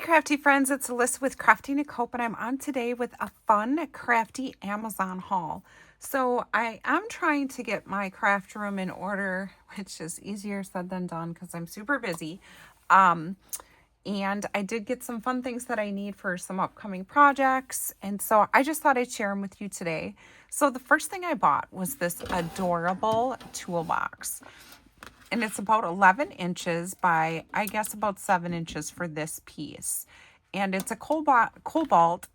Crafty friends, it's Alyssa with Crafty and Cope, and I'm on today with a fun crafty Amazon haul. So I am trying to get my craft room in order, which is easier said than done because I'm super busy. Um, and I did get some fun things that I need for some upcoming projects, and so I just thought I'd share them with you today. So the first thing I bought was this adorable toolbox, and it's about 11 inches by, I guess, about 7 inches for this piece. And it's a cobalt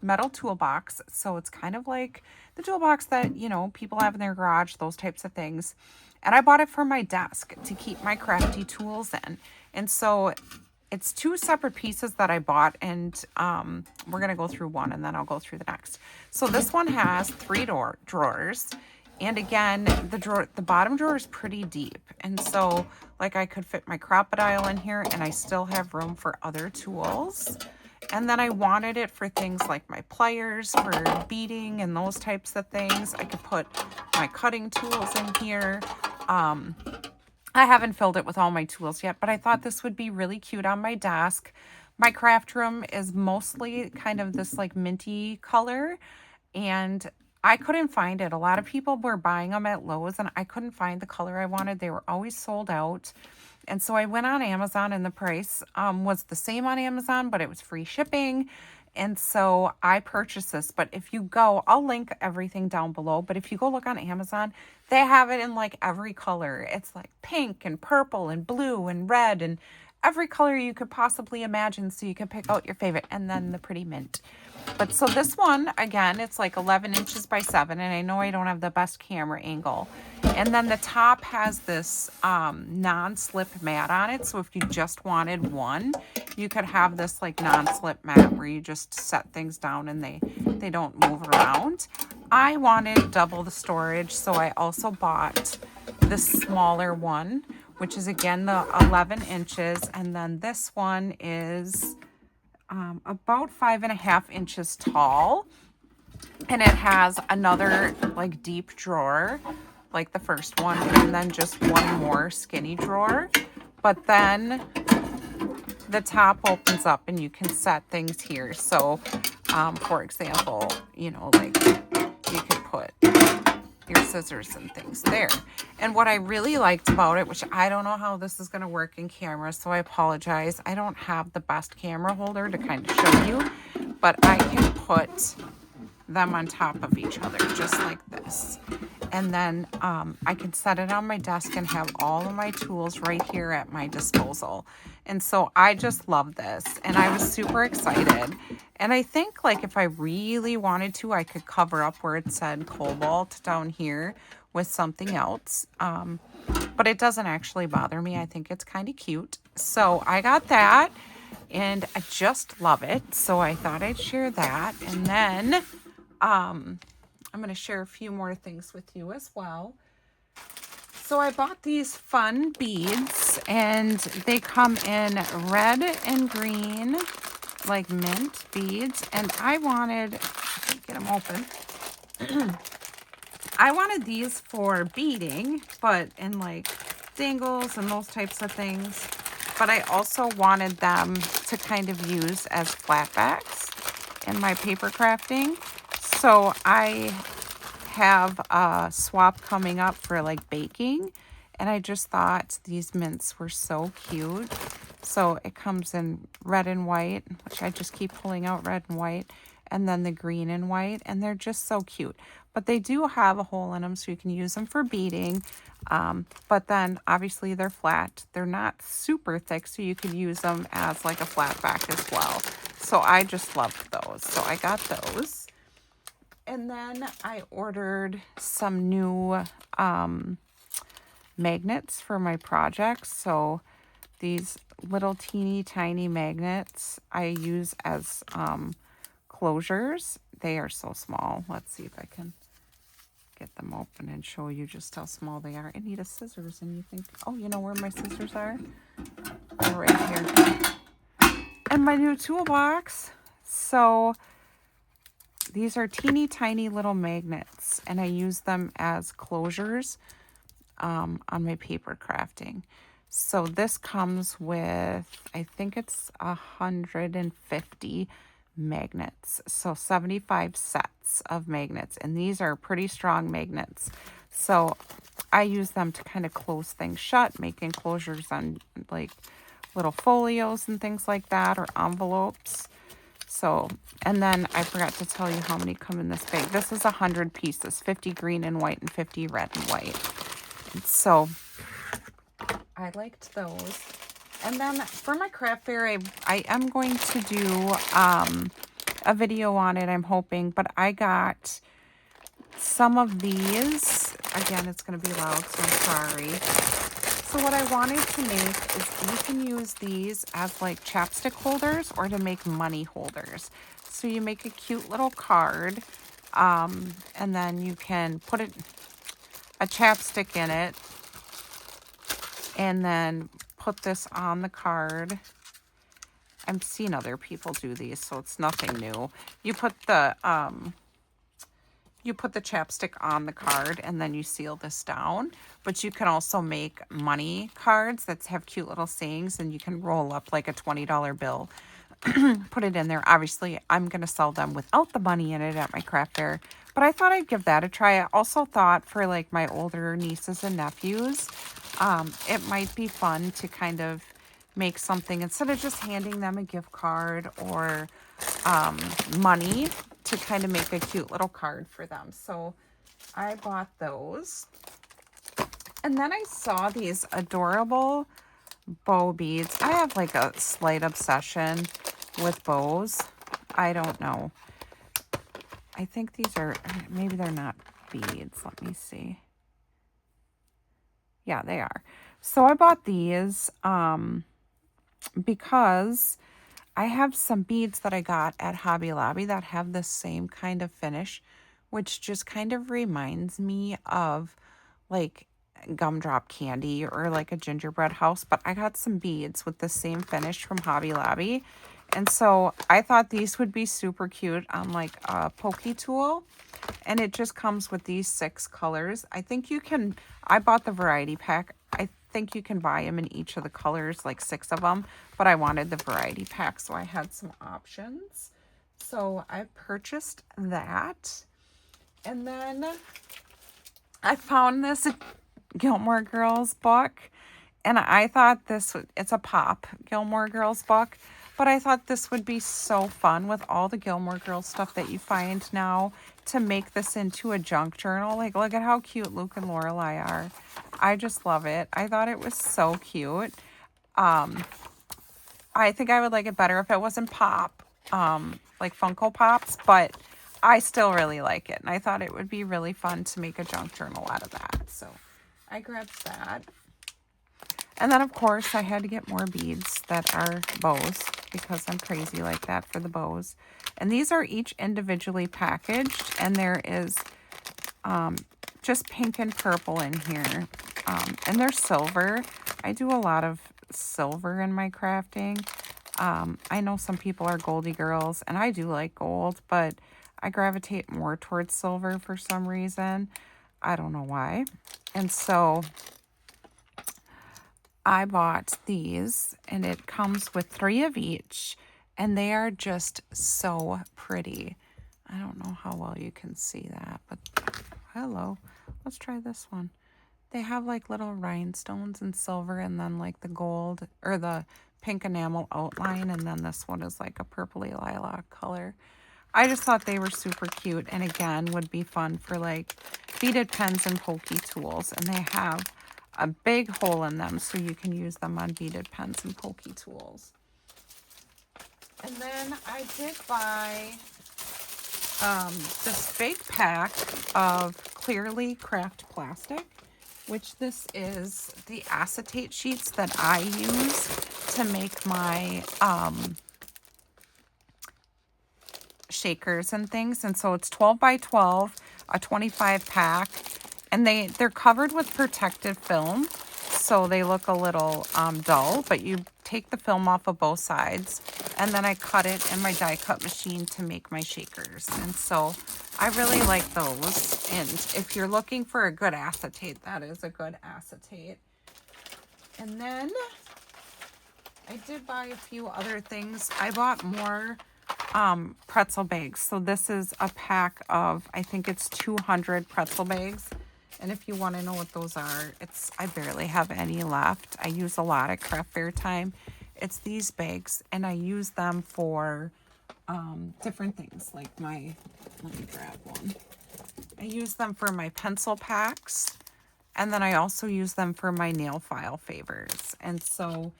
metal toolbox. So it's kind of like the toolbox that, people have in their garage, those types of things. And I bought it for my desk to keep my crafty tools in. And so it's two separate pieces that I bought, and we're going to go through one and then I'll go through the next. So this one has three drawers. And again, the bottom drawer is pretty deep. And so like I could fit my crocodile in here and I still have room for other tools. And then I wanted it for things like my pliers for beading and those types of things. I could put my cutting tools in here. I haven't filled it with all my tools yet, but I thought this would be really cute on my desk. My craft room is mostly kind of this like minty color, and I couldn't find it. A lot of people were buying them at Lowe's, and I couldn't find the color I wanted. They were always sold out. And so I went on Amazon, and the price was the same on Amazon, but it was free shipping. And so I purchased this. But if you go, I'll link everything down below. But if you go look on Amazon, they have it in like every color. It's like pink and purple and blue and red and every color you could possibly imagine. So you can pick out your favorite, and then the pretty mint. But so this one, again, it's like 11 inches by 7, and I know I don't have the best camera angle. And then the top has this non-slip mat on it, so if you just wanted one, you could have this like non-slip mat where you just set things down and they don't move around. I wanted double the storage, so I also bought the smaller one, which is again the 11 inches, and then this one is about 5.5 inches tall, and it has another like deep drawer like the first one, and then just one more skinny drawer. But then the top opens up and you can set things here. So for example, like you could put your scissors and things there. And what I really liked about it, which I don't know how this is going to work in camera, so I apologize. I don't have the best camera holder to kind of show you, but I can put them on top of each other just like this. And then I can set it on my desk and have all of my tools right here at my disposal. And so I just love this, and I was super excited. And I think like if I really wanted to, I could cover up where it said cobalt down here with something else. But it doesn't actually bother me. I think it's kind of cute. So I got that, and I just love it. So I thought I'd share that. And then I'm going to share a few more things with you as well. So I bought these fun beads, and they come in red and green, like mint beads. And I wanted, get them open. I wanted these for beading, but in like dangles and those types of things. But I also wanted them to kind of use as flatbacks in my paper crafting. So I have a swap coming up for like baking, and I just thought these mints were so cute. So it comes in red and white, which I just keep pulling out red and white, and then the green and white, and they're just so cute. But they do have a hole in them, so you can use them for beading. But then obviously they're flat. They're not super thick, so you could use them as like a flat back as well. So I just loved those. So I got those. And then I ordered some new magnets for my projects. So these little teeny tiny magnets I use as closures. They are so small. Let's see if I can get them open and show you just how small they are. I need a scissors, and you think, oh, you know where my scissors are? They're right here. And my new toolbox. So these are teeny tiny little magnets, and I use them as closures on my paper crafting. So this comes with, I think it's 150 magnets. So 75 sets of magnets. And these are pretty strong magnets. So I use them to kind of close things shut, make enclosures on like little folios and things like that, or envelopes. So, and then I forgot to tell you how many come in this bag. This is 100 pieces, 50 green and white and 50 red and white. So I liked those. And then for my craft fair, I am going to do a video on it, I'm hoping. But I got some of these. Again, it's going to be loud, so I'm sorry. So what I wanted to make is you can use these as like chapstick holders or to make money holders. So you make a cute little card, and then you can put a chapstick in it, and then put this on the card. I've seen other people do these, so it's nothing new. You put the chapstick on the card, and then you seal this down. But you can also make money cards that have cute little sayings, and you can roll up like a $20 bill, put it in there. Obviously, I'm going to sell them without the money in it at my craft fair, but I thought I'd give that a try. I also thought for like my older nieces and nephews, it might be fun to kind of make something instead of just handing them a gift card or money, to kind of make a cute little card for them. So I bought those. And then I saw these adorable bow beads. I have like a slight obsession with bows. I don't know. I think these are, maybe they're not beads. Let me see. Yeah, they are. So I bought these because I have some beads that I got at Hobby Lobby that have the same kind of finish, which just kind of reminds me of like gumdrop candy or like a gingerbread house. But I got some beads with the same finish from Hobby Lobby. And so I thought these would be super cute on like a pokey tool. And it just comes with these 6 colors. I think you can, I bought the variety pack. I think you can buy them in each of the colors, like 6 of them. But I wanted the variety pack, so I had some options. So I purchased that. And then I found this Gilmore Girls book. And I thought this, it's a pop Gilmore Girls book. But I thought this would be so fun with all the Gilmore Girls stuff that you find now to make this into a junk journal. Like, look at how cute Luke and Lorelai are. I just love it. I thought it was so cute. I think I would like it better if it wasn't pop, like Funko Pops, but I still really like it. And I thought it would be really fun to make a junk journal out of that. So I grabbed that. And then, of course, I had to get more beads that are bows because I'm crazy like that for the bows. And these are each individually packaged, and there is just pink and purple in here. And they're silver. I do a lot of silver in my crafting. I know some people are Goldie girls, and I do like gold, but I gravitate more towards silver for some reason. I don't know why. And so I bought these, and it comes with 3 of each, and they are just so pretty. I don't know how well you can see that, but hello. Let's try this one. They have like little rhinestones in silver, and then like the gold or the pink enamel outline, and then this one is like a purpley lilac color. I just thought they were super cute, and again would be fun for like beaded pens and pokey tools. And they have a big hole in them, so you can use them on beaded pens and pokey tools. And then I did buy this big pack of Clearly Craft plastic, which this is the acetate sheets that I use to make my shakers and things. And so it's 12 by 12, a 25 pack, and they're covered with protective film, so they look a little dull, but you take the film off of both sides, and then I cut it in my die cut machine to make my shakers. And so I really like those. And if you're looking for a good acetate, that is a good acetate. And then I did buy a few other things. I bought more pretzel bags. So this is a pack of, I think it's 200 pretzel bags. And if you want to know what those are, I barely have any left. I use a lot at craft fair time. It's these bags, and I use them for different things. Like let me grab one. I use them for my pencil packs. And then I also use them for my nail file favors. And so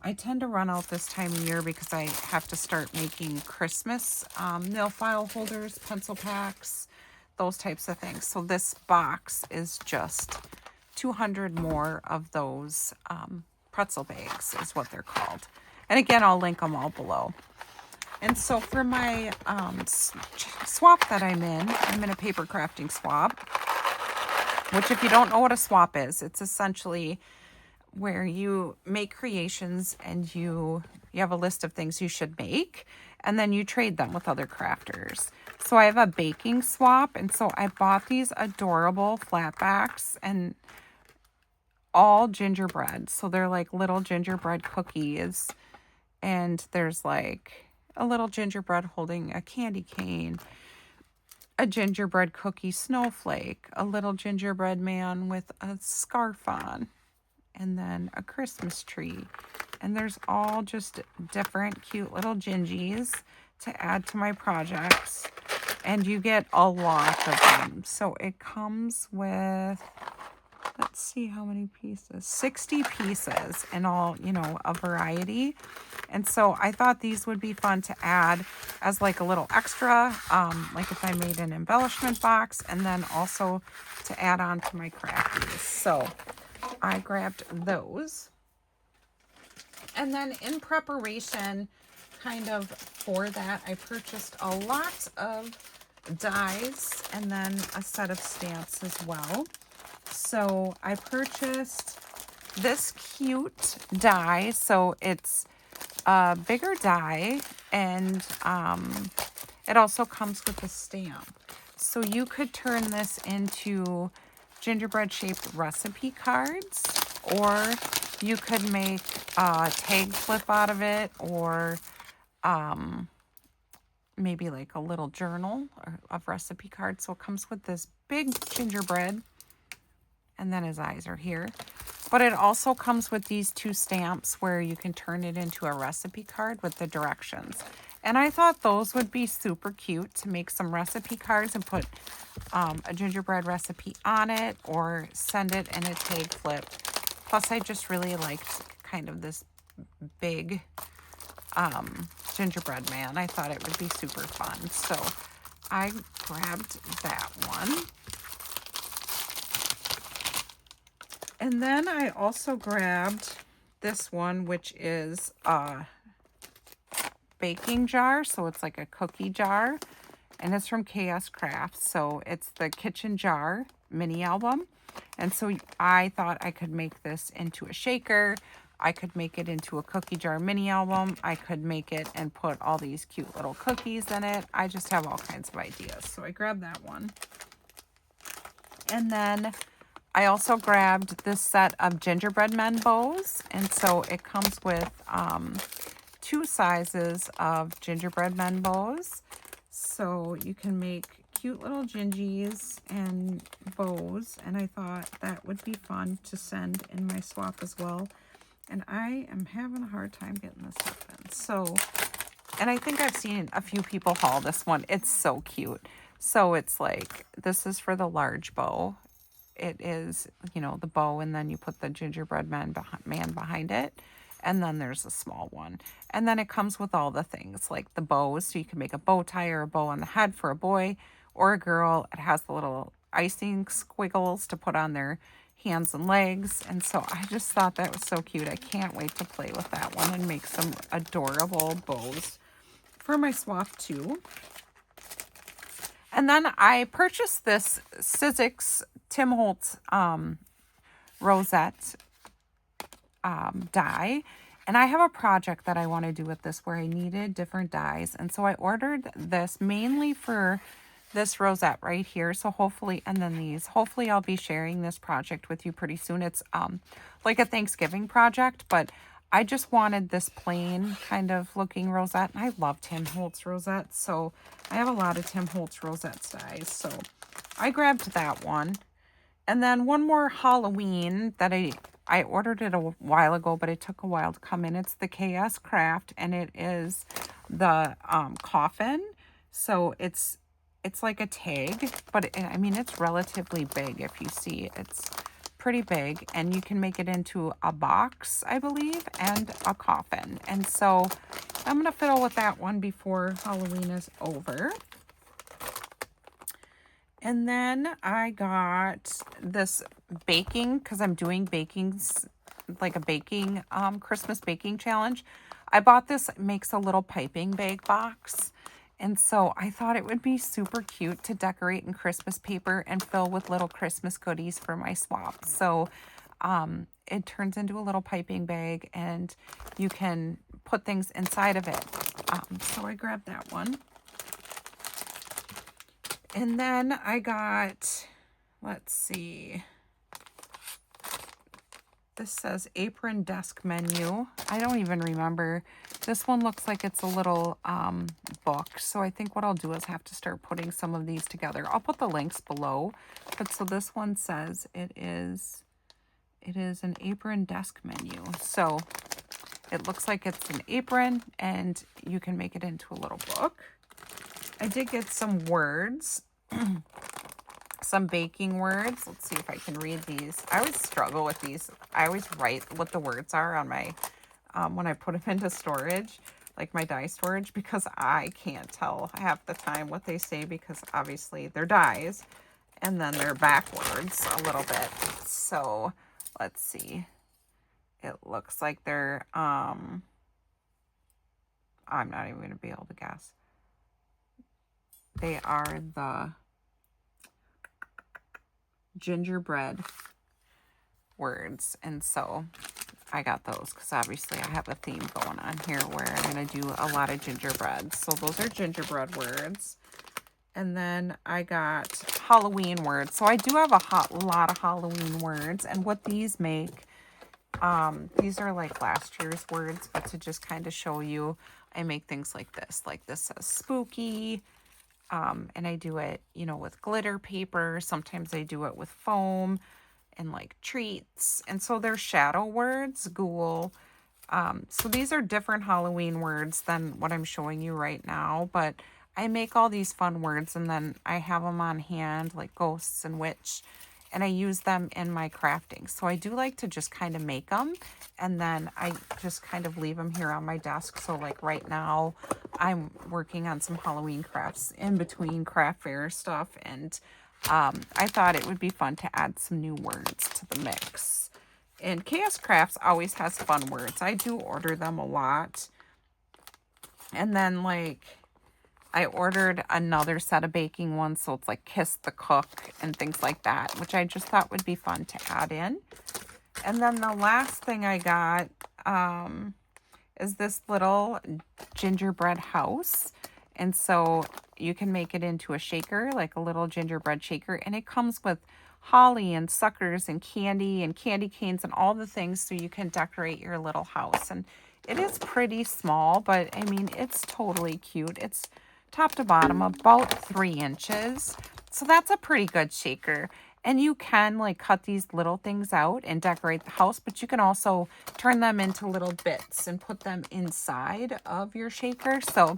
I tend to run out this time of year because I have to start making Christmas nail file holders, pencil packs, those types of things. So this box is just 200 more of those pretzel bags is what they're called. And again, I'll link them all below. And so for my swap that I'm in a paper crafting swap. Which, if you don't know what a swap is, it's essentially where you make creations and you have a list of things you should make, and then you trade them with other crafters. So I have a baking swap, and so I bought these adorable flatbacks and all gingerbread. So they're like little gingerbread cookies, and there's like a little gingerbread holding a candy cane, a gingerbread cookie snowflake, a little gingerbread man with a scarf on, and then a Christmas tree. And there's all just different cute little gingies to add to my projects. And you get a lot of them. So it comes with, let's see how many pieces, 60 pieces and all, a variety. And so I thought these would be fun to add as like a little extra, like if I made an embellishment box, and then also to add on to my crafties. So I grabbed those. And then in preparation kind of for that, I purchased a lot of dies and then a set of stamps as well. So I purchased this cute die. So it's a bigger die, and it also comes with a stamp. So you could turn this into gingerbread shaped recipe cards, or you could make a tag flip out of it, or maybe like a little journal of recipe cards. So it comes with this big gingerbread, and then his eyes are here. But it also comes with these two stamps where you can turn it into a recipe card with the directions. And I thought those would be super cute to make some recipe cards and put a gingerbread recipe on it, or send it in a tag flip. Plus, I just really liked kind of this big gingerbread man. I thought it would be super fun. So I grabbed that one. And then I also grabbed this one, which is a baking jar. So it's like a cookie jar, and it's from KS Crafts. So it's the Kitchen Jar mini album. And so I thought I could make this into a shaker. I could make it into a cookie jar mini album. I could make it and put all these cute little cookies in it. I just have all kinds of ideas. So I grabbed that one. And then I also grabbed this set of gingerbread men bows. And so it comes with 2 sizes of gingerbread men bows. So you can make cute little gingies and bows. And I thought that would be fun to send in my swap as well. And I am having a hard time getting this stuff in. So, and I think I've seen a few people haul this one. It's so cute. So it's like, this is for the large bow. It is, the bow, and then you put the gingerbread man behind it. And then there's a small one. And then it comes with all the things, like the bows. So you can make a bow tie or a bow on the head for a boy or a girl. It has the little icing squiggles to put on their hands and legs. And so I just thought that was so cute. I can't wait to play with that one and make some adorable bows for my swap too. And then I purchased this Sizzix Tim Holtz rosette die. And I have a project that I want to do with this where I needed different dies. And so I ordered this mainly for this rosette right here. So hopefully, and then these, hopefully I'll be sharing this project with you pretty soon. It's like a Thanksgiving project, but I just wanted this plain kind of looking rosette. And I love Tim Holtz rosettes. So I have a lot of Tim Holtz rosettes dies. So I grabbed that one. And then one more Halloween that I ordered it a while ago, but it took a while to come in. It's the KS Craft, and it is the coffin. So it's like a tag, but I mean, it's relatively big. If you see, it's pretty big, and you can make it into a box, I believe, and a coffin. And so I'm going to fiddle with that one before Halloween is over. And then I got this baking, because I'm doing bakings, like a baking, Christmas baking challenge. I bought this, it makes a little piping bag box. And so I thought it would be super cute to decorate in Christmas paper and fill with little Christmas goodies for my swap. So it turns into a little piping bag, and you can put things inside of it. So I grabbed that one. And then I got, let's see, this says apron desk menu. I don't even remember. This one looks like it's a little book. So I think what I'll do is have to start putting some of these together. I'll put the links below. But so this one says it is an apron desk menu. So it looks like it's an apron, and you can make it into a little book. I did get some words, some baking words. Let's see if I can read these. I always struggle with these. I always write what the words are on my, when I put them into storage, like my die storage, because I can't tell half the time what they say, because obviously they're dies, and then they're backwards a little bit. So let's see. It looks like they're, I'm not even going to be able to guess. They are the gingerbread words. And so I got those because obviously I have a theme going on here where I'm going to do a lot of gingerbread. So those are gingerbread words. And then I got Halloween words. So I do have a lot of Halloween words. And what these make, these are like last year's words, but to just kind of show you, I make things like this. Like this says spooky. And I do it, you know, with glitter paper. Sometimes I do it with foam and like treats. And so they're shadow words, ghoul. So these are different Halloween words than what I'm showing you right now. But I make all these fun words, and then I have them on hand, like ghosts and witch. And I use them in my crafting. So I do like to just kind of make them, and then I just kind of leave them here on my desk. So like right now I'm working on some Halloween crafts in between craft fair stuff. And I thought it would be fun to add some new words to the mix. And KS Crafts always has fun words. I do order them a lot. And then like I ordered another set of baking ones, so it's like Kiss the Cook and things like that, which I just thought would be fun to add in. And then the last thing I got is this little gingerbread house. And so you can make it into a shaker, like a little gingerbread shaker. And it comes with holly and suckers and candy canes and all the things, so you can decorate your little house. And it is pretty small, but I mean, it's totally cute. It's top to bottom about 3 inches. So that's a pretty good shaker. And you can like cut these little things out and decorate the house, but you can also turn them into little bits and put them inside of your shaker. So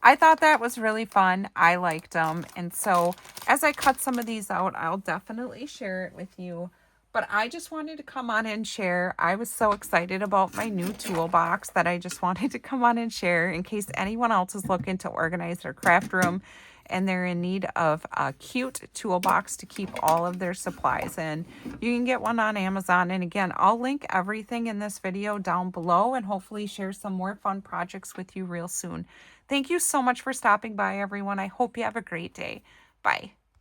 I thought that was really fun. I liked them. And so as I cut some of these out, I'll definitely share it with you. But I just wanted to come on and share. I was so excited about my new toolbox that I just wanted to come on and share in case anyone else is looking to organize their craft room and they're in need of a cute toolbox to keep all of their supplies in. You can get one on Amazon. And again, I'll link everything in this video down below and hopefully share some more fun projects with you real soon. Thank you so much for stopping by, everyone. I hope you have a great day. Bye.